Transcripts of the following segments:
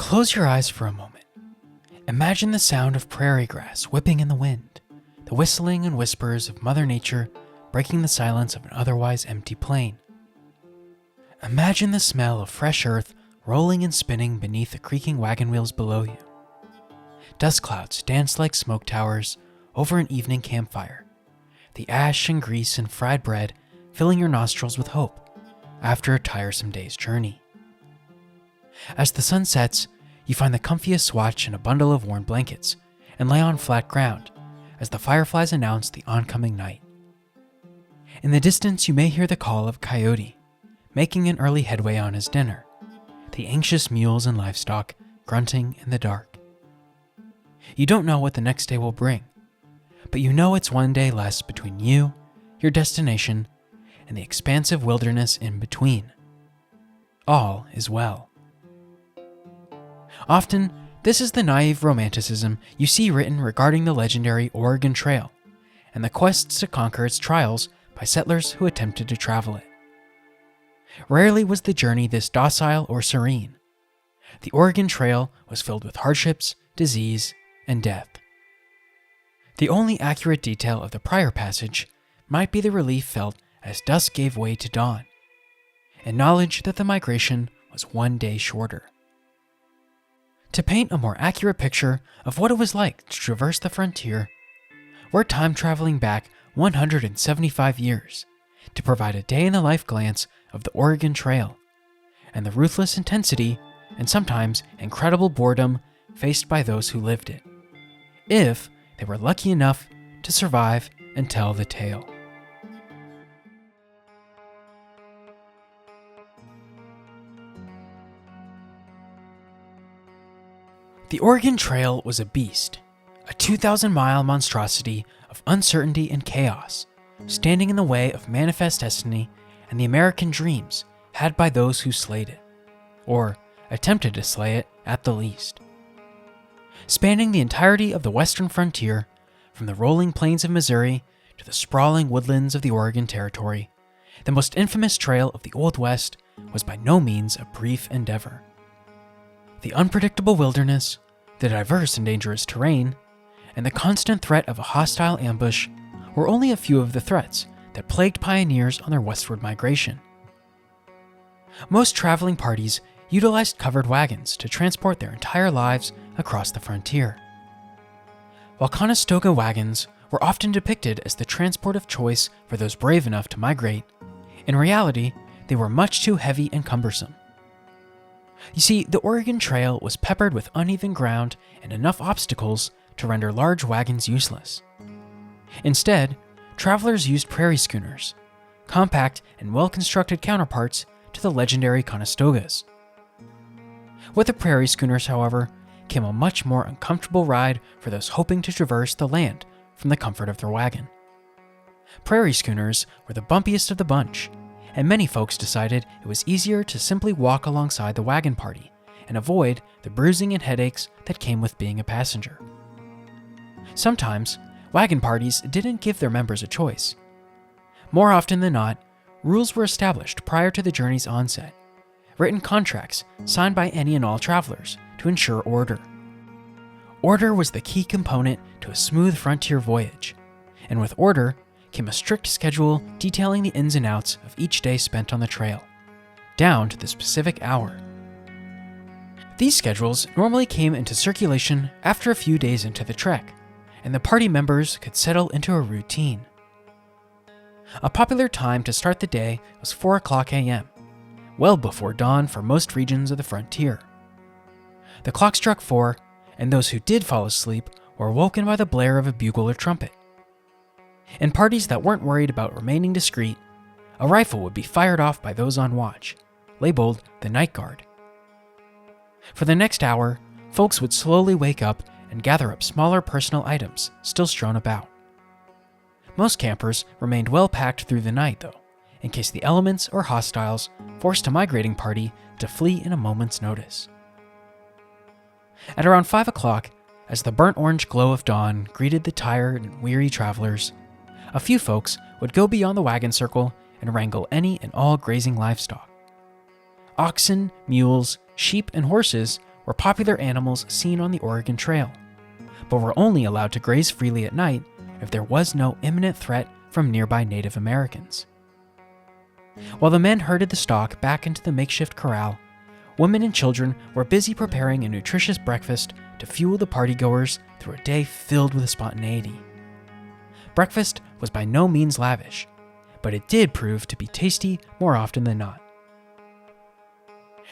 Close your eyes for a moment. Imagine the sound of prairie grass whipping in the wind, the whistling and whispers of Mother Nature breaking the silence of an otherwise empty plain. Imagine the smell of fresh earth rolling and spinning beneath the creaking wagon wheels below you. Dust clouds dance like smoke towers over an evening campfire, the ash and grease and fried bread filling your nostrils with hope after a tiresome day's journey. As the sun sets, you find the comfiest swatch in a bundle of worn blankets and lay on flat ground as the fireflies announce the oncoming night. In the distance, you may hear the call of a coyote, making an early headway on his dinner, the anxious mules and livestock grunting in the dark. You don't know what the next day will bring, but you know it's one day less between you, your destination, and the expansive wilderness in between. All is well. Often, this is the naive romanticism you see written regarding the legendary Oregon Trail and the quests to conquer its trials by settlers who attempted to travel it. Rarely was the journey this docile or serene. The Oregon Trail was filled with hardships, disease, and death. The only accurate detail of the prior passage might be the relief felt as dusk gave way to dawn, and knowledge that the migration was one day shorter. To paint a more accurate picture of what it was like to traverse the frontier, we're time-traveling back 175 years to provide a day-in-the-life glance of the Oregon Trail and the ruthless intensity and sometimes incredible boredom faced by those who lived it, if they were lucky enough to survive and tell the tale. The Oregon Trail was a beast, a 2,000-mile monstrosity of uncertainty and chaos, standing in the way of manifest destiny and the American dreams had by those who slayed it, or attempted to slay it at the least. Spanning the entirety of the western frontier, from the rolling plains of Missouri to the sprawling woodlands of the Oregon Territory, the most infamous trail of the Old West was by no means a brief endeavor. The unpredictable wilderness, the diverse and dangerous terrain, and the constant threat of a hostile ambush were only a few of the threats that plagued pioneers on their westward migration. Most traveling parties utilized covered wagons to transport their entire lives across the frontier. While Conestoga wagons were often depicted as the transport of choice for those brave enough to migrate, in reality, they were much too heavy and cumbersome. You see, the Oregon Trail was peppered with uneven ground and enough obstacles to render large wagons useless. Instead, travelers used prairie schooners, compact and well-constructed counterparts to the legendary Conestogas. With the prairie schooners, however, came a much more uncomfortable ride for those hoping to traverse the land from the comfort of their wagon. Prairie schooners were the bumpiest of the bunch, and many folks decided it was easier to simply walk alongside the wagon party and avoid the bruising and headaches that came with being a passenger. Sometimes, wagon parties didn't give their members a choice. More often than not, rules were established prior to the journey's onset, written contracts signed by any and all travelers to ensure order. Order was the key component to a smooth frontier voyage, and with order came a strict schedule detailing the ins and outs of each day spent on the trail, down to the specific hour. These schedules normally came into circulation after a few days into the trek, and the party members could settle into a routine. A popular time to start the day was 4 o'clock a.m., well before dawn for most regions of the frontier. The clock struck 4, and those who did fall asleep were woken by the blare of a bugle or trumpet. In parties that weren't worried about remaining discreet, a rifle would be fired off by those on watch, labeled the night guard. For the next hour, folks would slowly wake up and gather up smaller personal items still strewn about. Most campers remained well packed through the night, though, in case the elements or hostiles forced a migrating party to flee in a moment's notice. At around 5 o'clock, as the burnt orange glow of dawn greeted the tired and weary travelers, a few folks would go beyond the wagon circle and wrangle any and all grazing livestock. Oxen, mules, sheep, and horses were popular animals seen on the Oregon Trail, but were only allowed to graze freely at night if there was no imminent threat from nearby Native Americans. While the men herded the stock back into the makeshift corral, women and children were busy preparing a nutritious breakfast to fuel the partygoers through a day filled with spontaneity. Breakfast was by no means lavish, but it did prove to be tasty more often than not.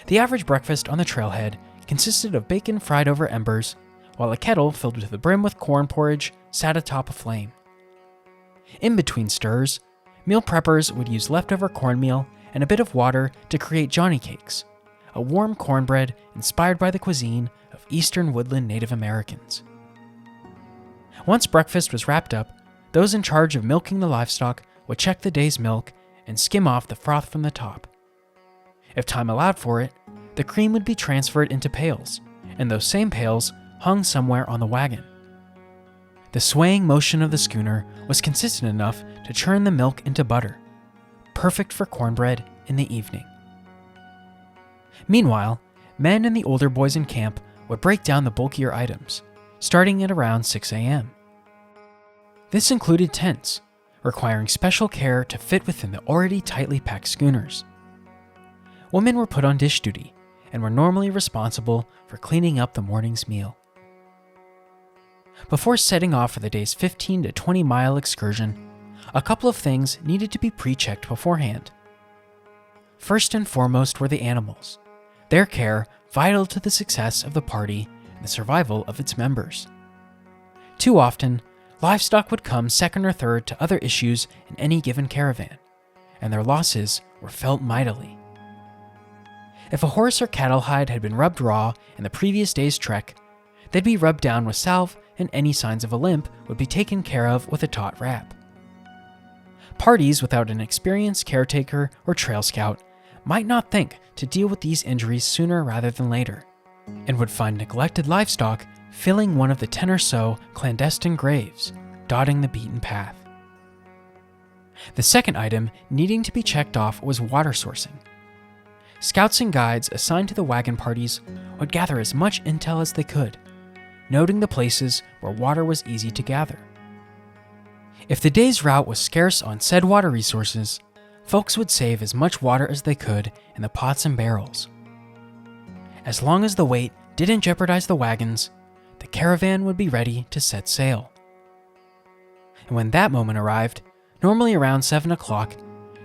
The average breakfast on the trailhead consisted of bacon fried over embers, while a kettle filled to the brim with corn porridge sat atop a flame. In between stirs, meal preppers would use leftover cornmeal and a bit of water to create Johnny cakes, a warm cornbread inspired by the cuisine of Eastern woodland Native Americans. Once breakfast was wrapped up, those in charge of milking the livestock would check the day's milk and skim off the froth from the top. If time allowed for it, the cream would be transferred into pails, and those same pails hung somewhere on the wagon. The swaying motion of the schooner was consistent enough to churn the milk into butter, perfect for cornbread in the evening. Meanwhile, men and the older boys in camp would break down the bulkier items, starting at around 6 a.m. This included tents, requiring special care to fit within the already tightly packed schooners. Women were put on dish duty and were normally responsible for cleaning up the morning's meal. Before setting off for the day's 15 to 20 mile excursion, a couple of things needed to be pre-checked beforehand. First and foremost were the animals, their care vital to the success of the party and the survival of its members. Too often, livestock would come second or third to other issues in any given caravan, and their losses were felt mightily. If a horse or cattle hide had been rubbed raw in the previous day's trek, they'd be rubbed down with salve, and any signs of a limp would be taken care of with a taut wrap. Parties without an experienced caretaker or trail scout might not think to deal with these injuries sooner rather than later, and would find neglected livestock filling one of the 10 or so clandestine graves dotting the beaten path. The second item needing to be checked off was water sourcing. Scouts and guides assigned to the wagon parties would gather as much intel as they could, noting the places where water was easy to gather. If the day's route was scarce on said water resources, folks would save as much water as they could in the pots and barrels. As long as the weight didn't jeopardize the wagons, the caravan would be ready to set sail. And when that moment arrived, normally around 7 o'clock,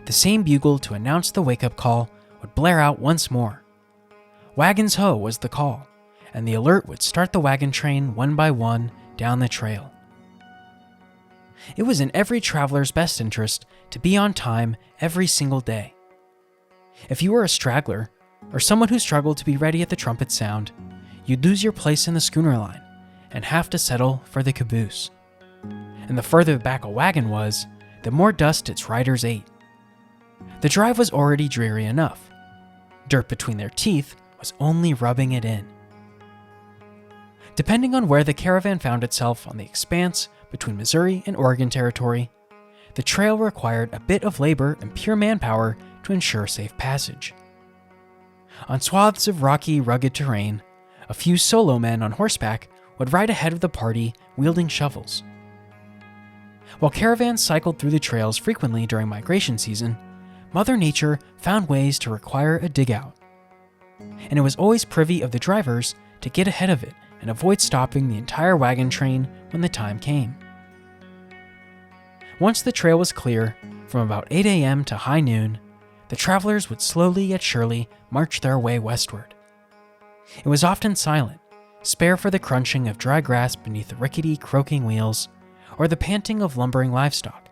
the same bugle to announce the wake-up call would blare out once more. Wagons ho was the call, and the alert would start the wagon train one by one down the trail. It was in every traveler's best interest to be on time every single day. If you were a straggler, or someone who struggled to be ready at the trumpet sound, you'd lose your place in the schooner line and have to settle for the caboose. And the further back a wagon was, the more dust its riders ate. The drive was already dreary enough. Dirt between their teeth was only rubbing it in. Depending on where the caravan found itself on the expanse between Missouri and Oregon Territory, the trail required a bit of labor and pure manpower to ensure safe passage. On swaths of rocky, rugged terrain, a few solo men on horseback would ride ahead of the party wielding shovels. While caravans cycled through the trails frequently during migration season, Mother Nature found ways to require a dig-out. And it was always privy of the drivers to get ahead of it and avoid stopping the entire wagon train when the time came. Once the trail was clear, from about 8 a.m. to high noon, the travelers would slowly yet surely march their way westward. It was often silent, spare for the crunching of dry grass beneath the rickety, croaking wheels, or the panting of lumbering livestock,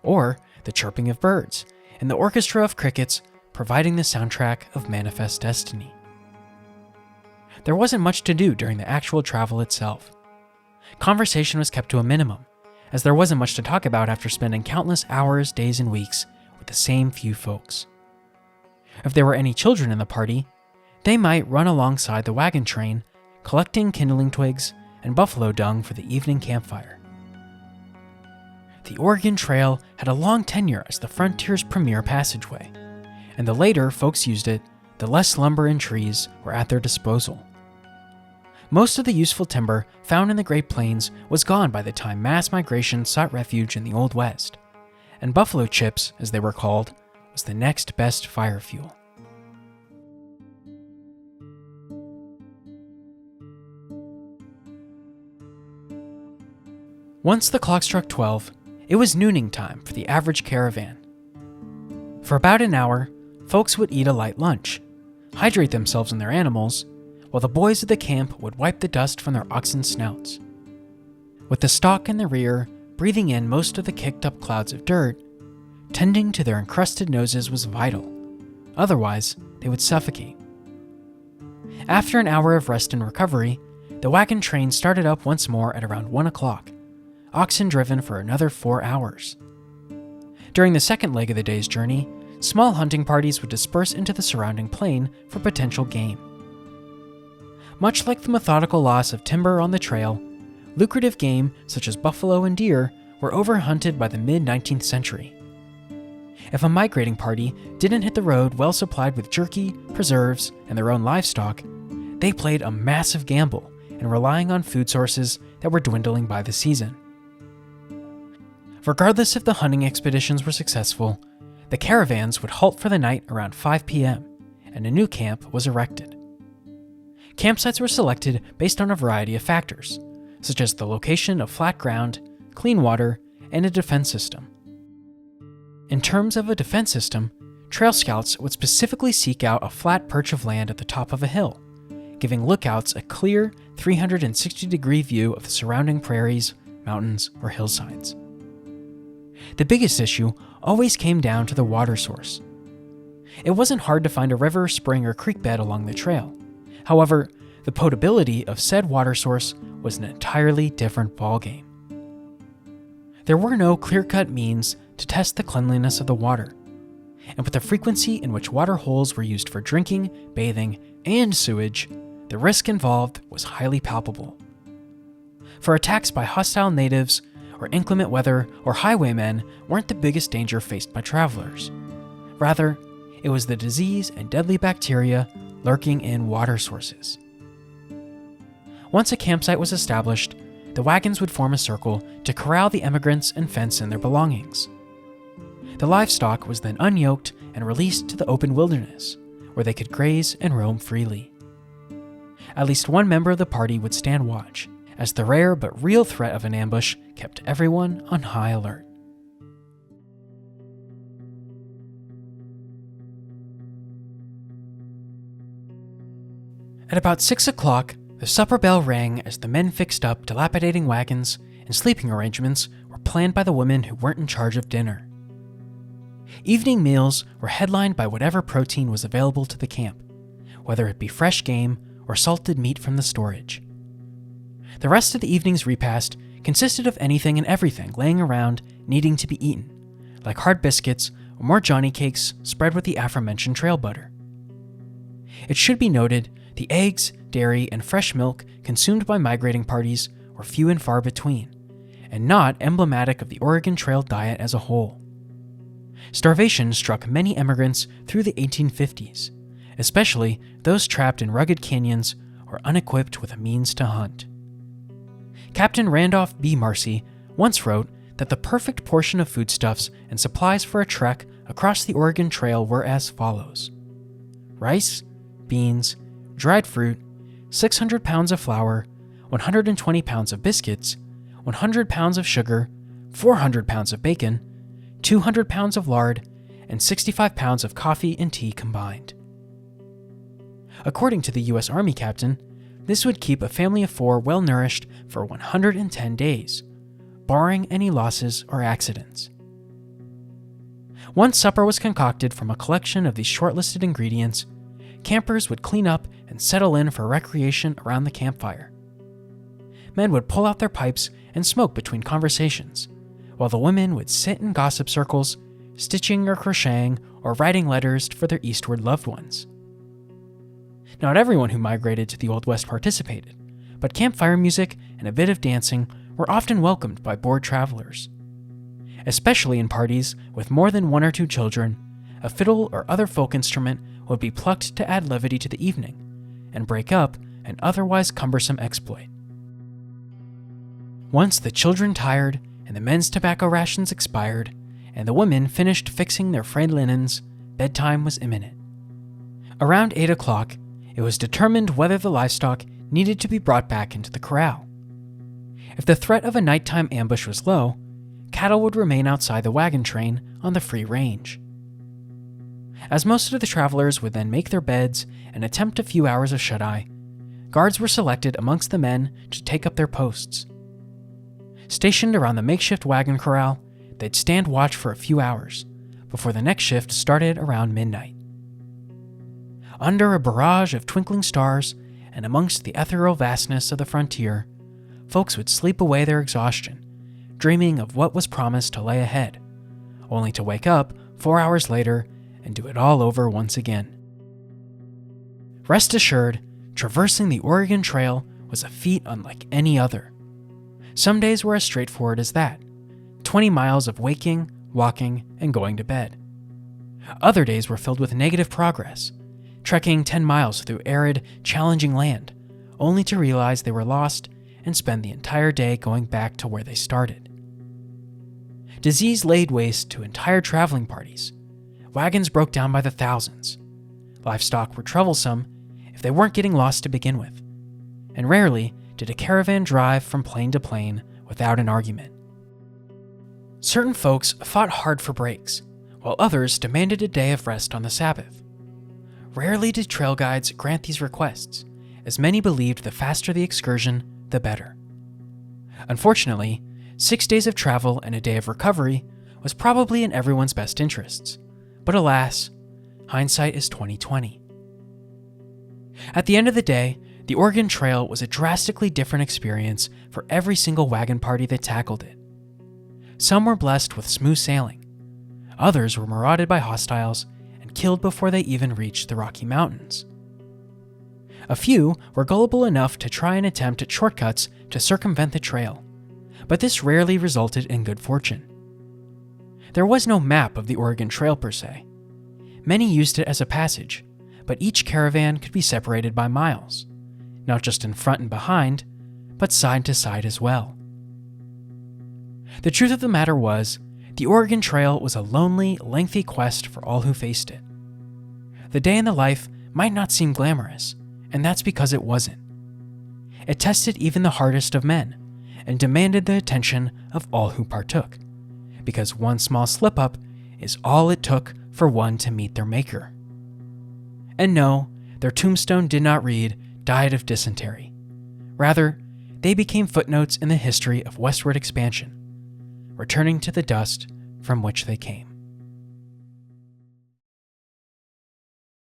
or the chirping of birds, and the orchestra of crickets providing the soundtrack of Manifest Destiny. There wasn't much to do during the actual travel itself. Conversation was kept to a minimum, as there wasn't much to talk about after spending countless hours, days, and weeks with the same few folks. If there were any children in the party, they might run alongside the wagon train, collecting kindling twigs and buffalo dung for the evening campfire. The Oregon Trail had a long tenure as the frontier's premier passageway, and the later folks used it, the less lumber and trees were at their disposal. Most of the useful timber found in the Great Plains was gone by the time mass migration sought refuge in the Old West, and buffalo chips, as they were called, was the next best fire fuel. Once the clock struck 12, it was nooning time for the average caravan. For about an hour, folks would eat a light lunch, hydrate themselves and their animals, while the boys of the camp would wipe the dust from their oxen's snouts. With the stock in the rear breathing in most of the kicked-up clouds of dirt, tending to their encrusted noses was vital. Otherwise, they would suffocate. After an hour of rest and recovery, the wagon train started up once more at around 1 o'clock, oxen driven for another 4 hours. During the second leg of the day's journey, small hunting parties would disperse into the surrounding plain for potential game. Much like the methodical loss of timber on the trail, lucrative game such as buffalo and deer were overhunted by the mid-19th century. If a migrating party didn't hit the road well supplied with jerky, preserves, and their own livestock, they played a massive gamble in relying on food sources that were dwindling by the season. Regardless if the hunting expeditions were successful, the caravans would halt for the night around 5 p.m., and a new camp was erected. Campsites were selected based on a variety of factors, such as the location of flat ground, clean water, and a defense system. In terms of a defense system, Trail Scouts would specifically seek out a flat perch of land at the top of a hill, giving lookouts a clear 360-degree view of the surrounding prairies, mountains, or hillsides. The biggest issue always came down to the water source. It wasn't hard to find a river, spring, or creek bed along the trail. However, the potability of said water source was an entirely different ballgame. There were no clear-cut means to test the cleanliness of the water, and with the frequency in which water holes were used for drinking, bathing, and sewage, the risk involved was highly palpable. For attacks by hostile natives, or inclement weather, or highwaymen weren't the biggest danger faced by travelers. Rather, it was the disease and deadly bacteria lurking in water sources. Once a campsite was established, the wagons would form a circle to corral the emigrants and fence in their belongings. The livestock was then unyoked and released to the open wilderness, where they could graze and roam freely. At least one member of the party would stand watch, as the rare but real threat of an ambush kept everyone on high alert. At about 6 o'clock, the supper bell rang as the men fixed up dilapidating wagons, and sleeping arrangements were planned by the women who weren't in charge of dinner. Evening meals were headlined by whatever protein was available to the camp, whether it be fresh game or salted meat from the storage. The rest of the evening's repast consisted of anything and everything laying around needing to be eaten, like hard biscuits or more Johnny cakes spread with the aforementioned trail butter. It should be noted the eggs, dairy, and fresh milk consumed by migrating parties were few and far between, and not emblematic of the Oregon Trail diet as a whole. Starvation struck many immigrants through the 1850s, especially those trapped in rugged canyons or unequipped with a means to hunt. Captain Randolph B. Marcy once wrote that the perfect portion of foodstuffs and supplies for a trek across the Oregon Trail were as follows: rice, beans, dried fruit, 600 pounds of flour, 120 pounds of biscuits, 100 pounds of sugar, 400 pounds of bacon, 200 pounds of lard, and 65 pounds of coffee and tea combined. According to the U.S. Army captain, this would keep a family of 4 well-nourished for 110 days, barring any losses or accidents. Once supper was concocted from a collection of these shortlisted ingredients, campers would clean up and settle in for recreation around the campfire. Men would pull out their pipes and smoke between conversations, while the women would sit in gossip circles, stitching or crocheting or writing letters for their eastward loved ones. Not everyone who migrated to the Old West participated, but campfire music and a bit of dancing were often welcomed by bored travelers. Especially in parties with more than 1 or 2 children, a fiddle or other folk instrument would be plucked to add levity to the evening, and break up and otherwise cumbersome exploit. Once the children tired and the men's tobacco rations expired, and the women finished fixing their frayed linens, bedtime was imminent. Around 8 o'clock, it was determined whether the livestock needed to be brought back into the corral. If the threat of a nighttime ambush was low, cattle would remain outside the wagon train on the free range. As most of the travelers would then make their beds and attempt a few hours of shut-eye, guards were selected amongst the men to take up their posts. Stationed around the makeshift wagon corral, they'd stand watch for a few hours before the next shift started around midnight. Under a barrage of twinkling stars and amongst the ethereal vastness of the frontier, folks would sleep away their exhaustion, dreaming of what was promised to lay ahead, only to wake up 4 hours later and do it all over once again. Rest assured, traversing the Oregon Trail was a feat unlike any other. Some days were as straightforward as that, 20 miles of waking, walking, and going to bed. Other days were filled with negative progress, trekking 10 miles through arid, challenging land, only to realize they were lost and spend the entire day going back to where they started. Disease laid waste to entire traveling parties. Wagons broke down by the thousands. Livestock were troublesome if they weren't getting lost to begin with, and rarely did a caravan drive from plane to plane without an argument. Certain folks fought hard for breaks, while others demanded a day of rest on the Sabbath. Rarely did trail guides grant these requests, as many believed the faster the excursion, the better. Unfortunately, 6 days of travel and a day of recovery was probably in everyone's best interests, but alas, hindsight is 20/20. At the end of the day, the Oregon Trail was a drastically different experience for every single wagon party that tackled it. Some were blessed with smooth sailing. Others were marauded by hostiles and killed before they even reached the Rocky Mountains. A few were gullible enough to try and attempt at shortcuts to circumvent the trail, but this rarely resulted in good fortune. There was no map of the Oregon Trail per se. Many used it as a passage, but each caravan could be separated by miles, not just in front and behind, but side to side as well. The truth of the matter was, the Oregon Trail was a lonely, lengthy quest for all who faced it. The day in the life might not seem glamorous, and that's because it wasn't. It tested even the hardest of men, and demanded the attention of all who partook, because one small slip-up is all it took for one to meet their maker. And no, their tombstone did not read, "Died of dysentery." Rather, they became footnotes in the history of westward expansion, returning to the dust from which they came.